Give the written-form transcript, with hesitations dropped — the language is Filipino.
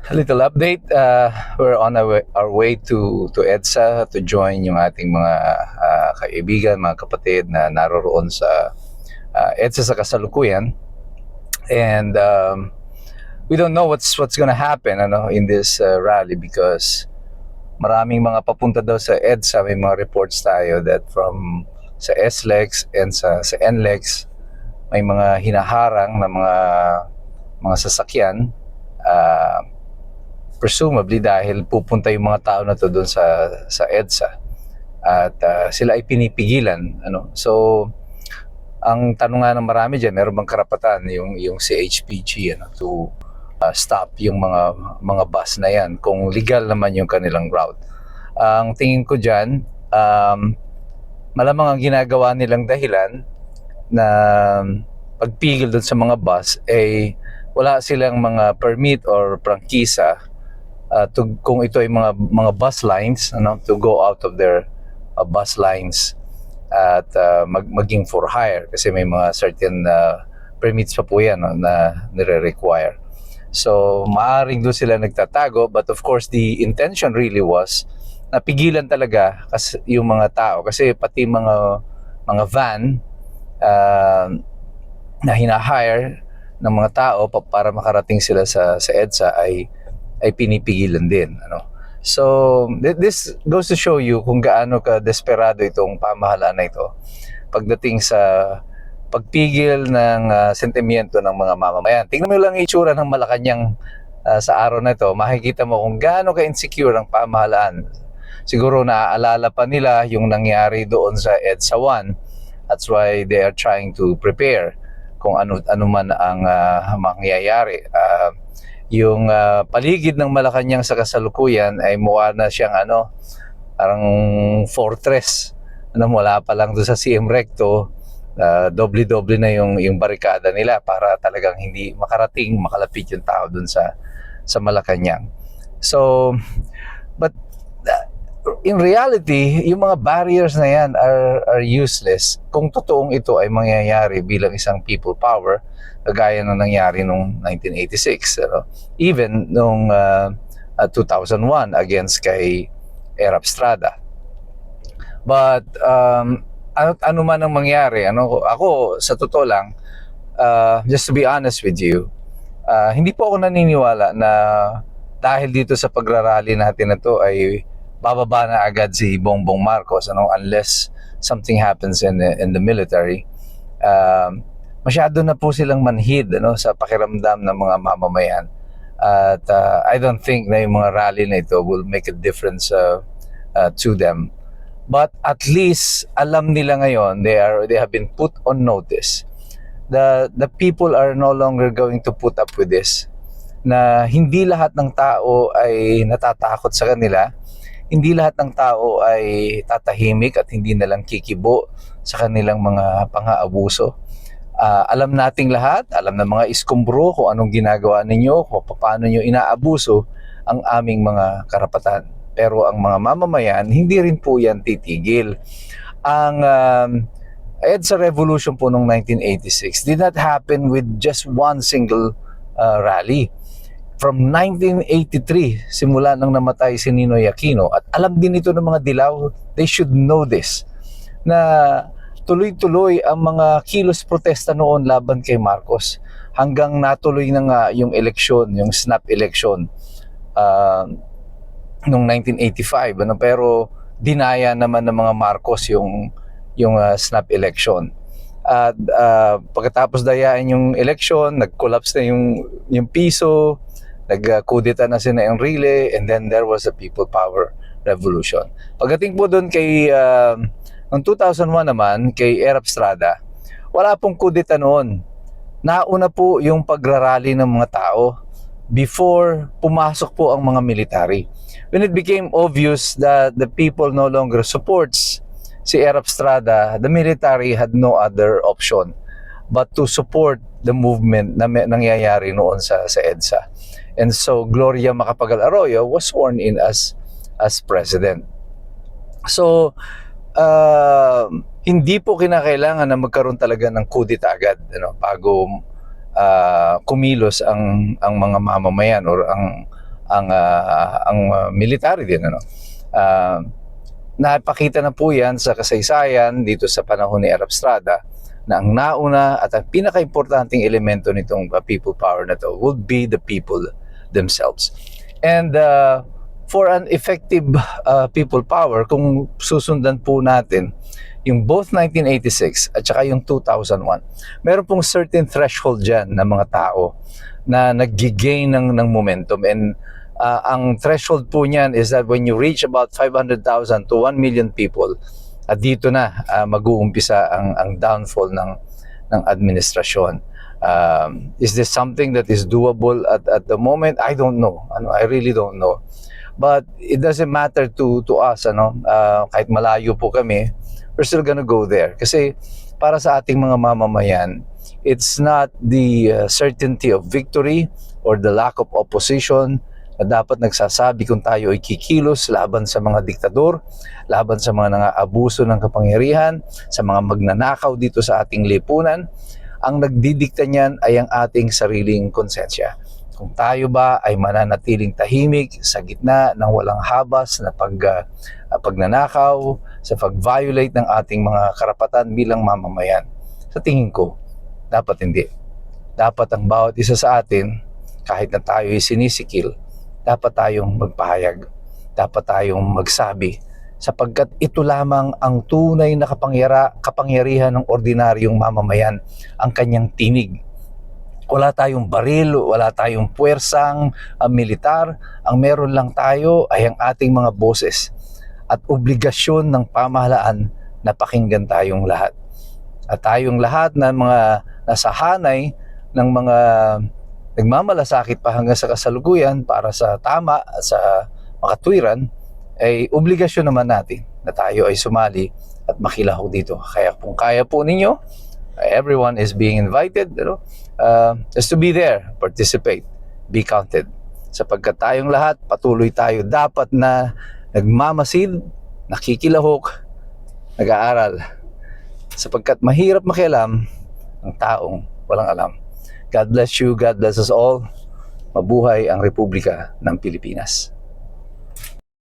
A little update. We're on our way to EDSA to join yung ating mga kaibigan, mga kapatid na naroroon sa EDSA sa kasalukuyan. And we don't know what's gonna happen in this rally because maraming mga papunta daw sa EDSA. May mga reports tayo that from sa SLEX and sa NLEX may mga hinaharang na mga sasakyan, presumably dahil pupunta yung mga tao na to doon sa EDSA at sila ay pinipigilan. So ang tanong nga ng marami diyan, meron bang karapatan yung CHPG to stop yung mga bus na yan kung legal naman yung kanilang route. Ang tingin ko diyan, malamang ang ginagawa nilang dahilan na pagpigil doon sa mga bus ay wala silang mga permit or prangkisa kung ito ay mga bus lines, to go out of their bus lines at maging for hire kasi may mga certain permits pa po yan na nire-require. So maaring doon sila nagtatago, but of course the intention really was napigilan talaga kasi yung mga tao, kasi pati mga van na hina-hire ng mga tao para makarating sila sa EDSA ay pinipigilan din. So this goes to show you kung gaano ka desperado itong pamahalaan na ito pagdating sa pagpigil ng sentimiento ng mga mamamayan. Tingnan mo lang itsura ng Malacanang sa araw na ito, makikita mo kung gaano ka-insecure ang pamahalaan. Siguro naaalala pa nila yung nangyari doon sa EDSA 1. That's why they are trying to prepare kung ano man ang mangyayari. Yung paligid ng Malacanang sa kasalukuyan ay mukha na siyang parang fortress. Wala pa lang doon sa CM Recto, doble-doble na yung barikada nila para talagang hindi makalapit yung tao doon sa Malacanang. So, but in reality, yung mga barriers na yan are useless kung totoong ito ay mangyayari bilang isang people power kagaya na nangyari noong 1986, even noong 2001 against kay Erap Estrada. But ano man ang mangyari, ako sa totoo lang, just to be honest with you, hindi po ako naniniwala na dahil dito sa pagrarally natin na to ay bababa na agad si Bongbong Marcos, unless something happens in the military. Masyado na po silang manhid sa pakiramdam ng mga mamamayan, at I don't think na yung mga rally na ito will make a difference to them. But at least alam nila ngayon, they have been put on notice. The people are no longer going to put up with this, na hindi lahat ng tao ay natatakot sa kanila. Hindi lahat ng tao ay tatahimik at hindi nalang kikibo sa kanilang mga pang-aabuso. Alam nating lahat, alam ng mga iskombro kung anong ginagawa ninyo, kung paano nyo inaabuso ang aming mga karapatan. Pero ang mga mamamayan, hindi rin po yan titigil. Ang EDSA Revolution po noong 1986 did not happen with just one single rally. From 1983, simula nang namatay si Ninoy Aquino, at alam din ito ng mga dilaw, they should know this, na tuloy-tuloy ang mga kilos protesta noon laban kay Marcos hanggang natuloy na nga yung eleksyon, yung snap election noong 1985. Pero dinaya naman ng mga Marcos yung snap election. At pagkatapos dayain yung election, nag-collapse na yung piso, nag-kudeta na sina Enrile, and then there was a people power revolution. Pagdating po doon kay noong 2001 naman, kay Erap Estrada, wala pong kudeta noon. Nauna po yung pagrarally ng mga tao before pumasok po ang mga military. When it became obvious that the people no longer supports si Erap Estrada, the military had no other option but to support the movement na nangyayari noon sa EDSA. And so Gloria Macapagal Arroyo was sworn in as president. So hindi po kinakailangan na magkaroon talaga ng kudeta agad bago kumilos ang mga mamamayan or military din, ano. Napakita na po yan sa kasaysayan dito sa panahon ni Arab Estrada na ang nauna at ang pinaka-importanting elemento nitong people power na to would be the people themselves. And for an effective people power, kung susundan po natin yung both 1986 at saka yung 2001, meron pong certain threshold dyan ng mga tao na nag-gain ng momentum. And ang threshold po niyan is that when you reach about 500,000 to 1 million people, dito na mag-uumpisa ang downfall ng administrasyon. Is this something that is doable at the moment? I don't know. I really don't know. But it doesn't matter to us, kahit malayo po kami, we're still gonna go there. Kasi para sa ating mga mamamayan, it's not the certainty of victory or the lack of opposition na dapat nagsasabi kung tayo ay kikilos laban sa mga diktador, laban sa mga nang-aabuso ng kapangyarihan, sa mga magnanakaw dito sa ating lipunan. Ang nagdidikta niyan ay ang ating sariling konsensya. Kung tayo ba ay mananatiling tahimik sa gitna ng walang habas na pagnanakaw, sa pag-violate ng ating mga karapatan bilang mamamayan. Sa tingin ko, dapat hindi. Dapat ang bawat isa sa atin, kahit na tayo ay sinisikil, dapat tayong magpahayag, dapat tayong magsabi, sapagkat ito lamang ang tunay na kapangyarihan ng ordinaryong mamamayan, ang kanyang tinig. Wala tayong baril, wala tayong puwersang militar. Ang meron lang tayo ay ang ating mga boses at obligasyon ng pamahalaan na pakinggan tayong lahat. At tayong lahat na mga nasa hanay ng mga nagmamalasakit pa hanggang sa kasalukuyan para sa tama at sa makatwiran, ay obligasyon naman natin na tayo ay sumali at makilahok dito. Kaya kung kaya po ninyo, everyone is being invited, just to be there, participate, be counted. Sapagkat tayong lahat, patuloy tayo dapat na nagmamasid, nakikilahok, nag-aaral. Sapagkat mahirap makialam ang taong walang alam. God bless you, God bless us all. Mabuhay ang Republika ng Pilipinas.